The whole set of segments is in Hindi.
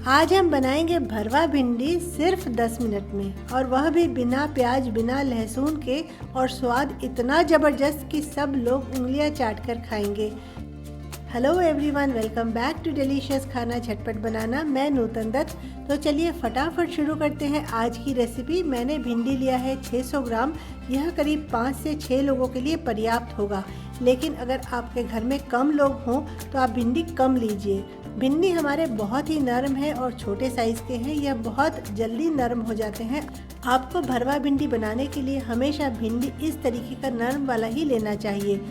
आज हम बनाएंगे भरवा भिंडी सिर्फ 10 मिनट में, और वह भी बिना प्याज बिना लहसुन के, और स्वाद इतना ज़बरदस्त कि सब लोग उंगलियां चाटकर खाएंगे। Hello everyone, welcome back to delicious खाना झटपट बनाना। मैं नूतन दत्त। तो चलिए फटाफट शुरू करते हैं आज की रेसिपी। मैंने भिंडी लिया है 600 ग्राम। यह करीब 5 से 6 लोगों के लिए पर्याप्त होगा, लेकिन अगर आपके घर में कम लोग हों तो आप भिंडी कम लीजिए। भिंडी हमारे बहुत ही नरम है और छोटे साइज़ के हैं, यह बहुत जल्दी नरम हो जाते हैं। आपको भरवा भिंडी बनाने के लिए हमेशा भिंडी इस तरीके का नरम वाला ही लेना चाहिए।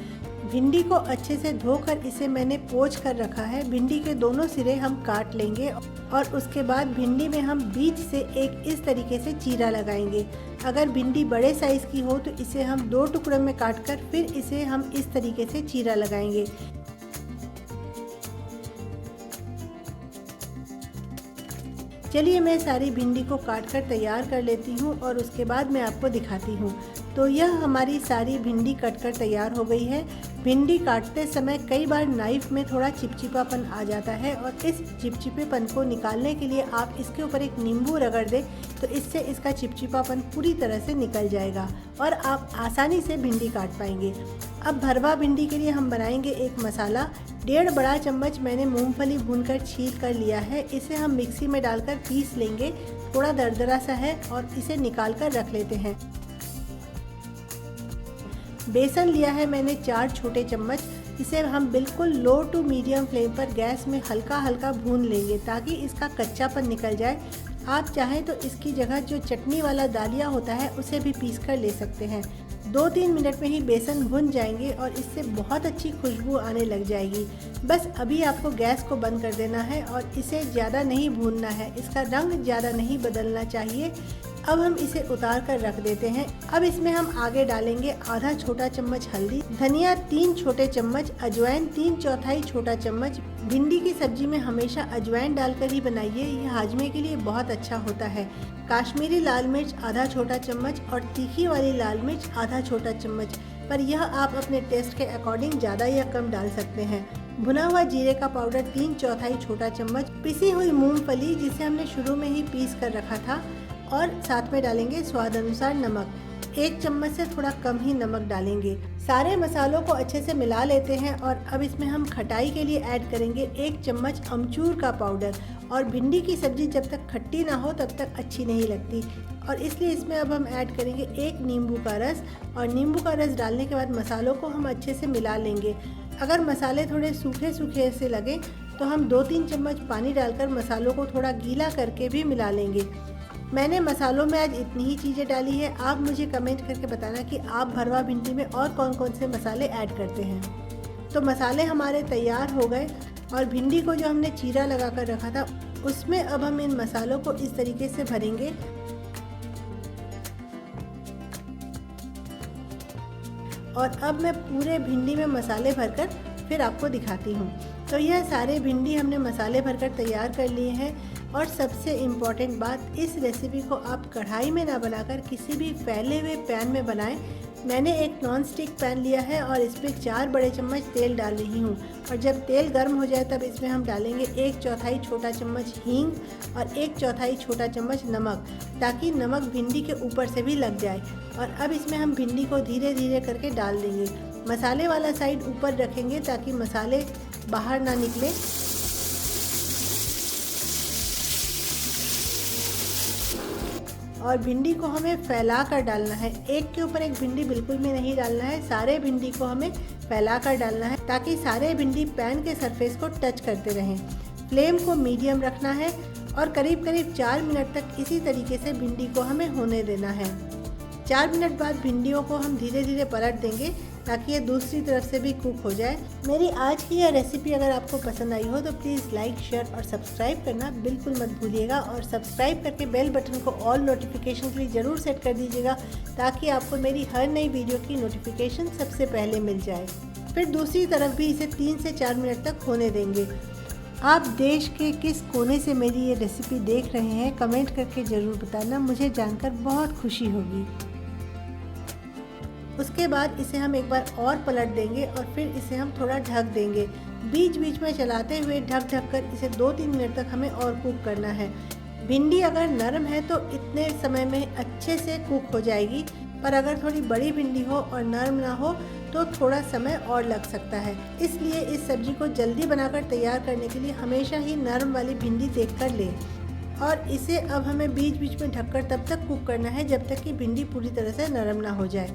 भिंडी को अच्छे से धोकर इसे मैंने पोंछ कर रखा है। भिंडी के दोनों सिरे हम काट लेंगे और उसके बाद भिंडी में हम बीच से एक इस तरीके से चीरा लगाएंगे। अगर भिंडी बड़े साइज़ की हो तो इसे हम 2 टुकड़ों में काटकर फिर इसे हम इस तरीके से चीरा लगाएंगे। चलिए मैं सारी भिंडी को काटकर तैयार कर लेती हूँ और उसके बाद मैं आपको दिखाती हूँ। तो यह हमारी सारी भिंडी कटकर तैयार हो गई है। भिंडी काटते समय कई बार नाइफ में थोड़ा चिपचिपापन आ जाता है, और इस चिपचिपेपन को निकालने के लिए आप इसके ऊपर एक नींबू रगड़ दें तो इससे इसका चिपचिपापन पूरी तरह से निकल जाएगा और आप आसानी से भिंडी काट पाएंगे। अब भरवा भिंडी के लिए हम बनाएंगे एक मसाला। 1.5 बड़ा चम्मच मैंने मूंगफली भूनकर छील कर लिया है। इसे हम मिक्सी में डालकर पीस लेंगे। थोड़ा दरदरा सा है और इसे निकाल कर रख लेते हैं। बेसन लिया है मैंने 4 छोटे चम्मच। इसे हम बिल्कुल लो टू मीडियम फ्लेम पर गैस में हल्का हल्का भून लेंगे ताकि इसका कच्चापन निकल जाए। आप चाहें तो इसकी जगह जो चटनी वाला दालिया होता है उसे भी पीस कर ले सकते हैं। 2-3 मिनट में ही बेसन भुन जाएंगे और इससे बहुत अच्छी खुशबू आने लग जाएगी। बस अभी आपको गैस को बंद कर देना है और इसे ज़्यादा नहीं भूनना है। इसका रंग ज़्यादा नहीं बदलना चाहिए। अब हम इसे उतार कर रख देते हैं। अब इसमें हम आगे डालेंगे आधा छोटा चम्मच हल्दी, धनिया 3 छोटे चम्मच, अजवाइन 3/4 छोटा चम्मच। भिंडी की सब्जी में हमेशा अजवाइन डालकर ही बनाइए, यह हाजमे के लिए बहुत अच्छा होता है। काश्मीरी लाल मिर्च आधा छोटा चम्मच और तीखी वाली लाल मिर्च आधा छोटा चम्मच, पर यह आप अपने टेस्ट के अकॉर्डिंग ज़्यादा या कम डाल सकते हैं। भुना हुआ जीरे का पाउडर 3/4 छोटा चम्मच, पिसी हुई मूंगफली जिसे हमने शुरू में ही पीस कर रखा था, और साथ में डालेंगे स्वाद अनुसार नमक। 1 चम्मच से थोड़ा कम ही नमक डालेंगे। सारे मसालों को अच्छे से मिला लेते हैं और अब इसमें हम खटाई के लिए ऐड करेंगे 1 चम्मच अमचूर का पाउडर। और भिंडी की सब्ज़ी जब तक खट्टी ना हो तब तक अच्छी नहीं लगती, और इसलिए इसमें अब हम ऐड करेंगे 1 नींबू का रस। और नींबू का रस डालने के बाद मसालों को हम अच्छे से मिला लेंगे। अगर मसाले थोड़े सूखे सूखे से लगे तो हम 2-3 चम्मच पानी डालकर मसालों को थोड़ा गीला करके भी मिला लेंगे। मैंने मसालों में आज इतनी ही चीज़ें डाली है। आप मुझे कमेंट करके बताना कि आप भरवा भिंडी में और कौन कौन से मसाले ऐड करते हैं। तो मसाले हमारे तैयार हो गए और भिंडी को जो हमने चीरा लगा कर रखा था उसमें अब हम इन मसालों को इस तरीके से भरेंगे। और अब मैं पूरे भिंडी में मसाले भरकर फिर आपको दिखाती हूँ। तो यह सारे भिंडी हमने मसाले भरकर तैयार कर लिए हैं। और सबसे इम्पॉर्टेंट बात, इस रेसिपी को आप कढ़ाई में ना बनाकर किसी भी फैले हुए पैन में बनाएं। मैंने एक नॉन स्टिक पैन लिया है और इस पर 4 बड़े चम्मच तेल डाल रही हूँ। और जब तेल गर्म हो जाए तब इसमें हम डालेंगे 1/4 छोटा चम्मच हींग और 1/4 छोटा चम्मच नमक, ताकि नमक भिंडी के ऊपर से भी लग जाए। और अब इसमें हम भिंडी को धीरे धीरे करके डाल देंगे। मसाले वाला साइड ऊपर रखेंगे ताकि मसाले बाहर ना निकले। और भिंडी को हमें फैला कर डालना है। एक के ऊपर एक भिंडी बिल्कुल भी नहीं डालना है। सारे भिंडी को हमें फैला कर डालना है ताकि सारे भिंडी पैन के सरफेस को टच करते रहें। फ्लेम को मीडियम रखना है और करीब करीब 4 मिनट तक इसी तरीके से भिंडी को हमें होने देना है। 4 मिनट बाद भिंडियों को हम धीरे धीरे पलट देंगे ताकि ये दूसरी तरफ से भी कुक हो जाए। मेरी आज की यह रेसिपी अगर आपको पसंद आई हो तो प्लीज़ लाइक, शेयर और सब्सक्राइब करना बिल्कुल मत भूलिएगा। और सब्सक्राइब करके बेल बटन को ऑल नोटिफिकेशन के लिए ज़रूर सेट कर दीजिएगा ताकि आपको मेरी हर नई वीडियो की नोटिफिकेशन सबसे पहले मिल जाए। फिर दूसरी तरफ भी इसे 3 से 4 मिनट तक होने देंगे। आप देश के किस कोने से मेरी ये रेसिपी देख रहे हैं कमेंट करके ज़रूर बताना, मुझे जानकर बहुत खुशी होगी। उसके बाद इसे हम एक बार और पलट देंगे और फिर इसे हम थोड़ा ढक देंगे। बीच बीच में चलाते हुए ढक कर इसे 2-3 मिनट तक हमें और कुक करना है। भिंडी अगर नरम है तो इतने समय में अच्छे से कुक हो जाएगी, पर अगर थोड़ी बड़ी भिंडी हो और नरम ना हो तो थोड़ा समय और लग सकता है। इसलिए इस सब्ज़ी को जल्दी बनाकर तैयार करने के लिए हमेशा ही नरम वाली भिंडी देखकर लें। और इसे अब हमें बीच बीच में ढककर तब तक कुक करना है जब तक कि भिंडी पूरी तरह से नरम ना हो जाए।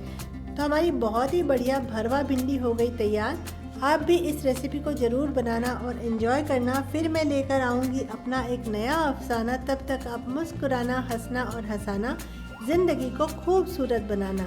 तो हमारी बहुत ही बढ़िया भरवा भिंडी हो गई तैयार। आप भी इस रेसिपी को ज़रूर बनाना और एंजॉय करना। फिर मैं लेकर आऊँगी अपना एक नया अफसाना। तब तक आप मुस्कुराना, हंसना और हंसाना, ज़िंदगी को खूबसूरत बनाना।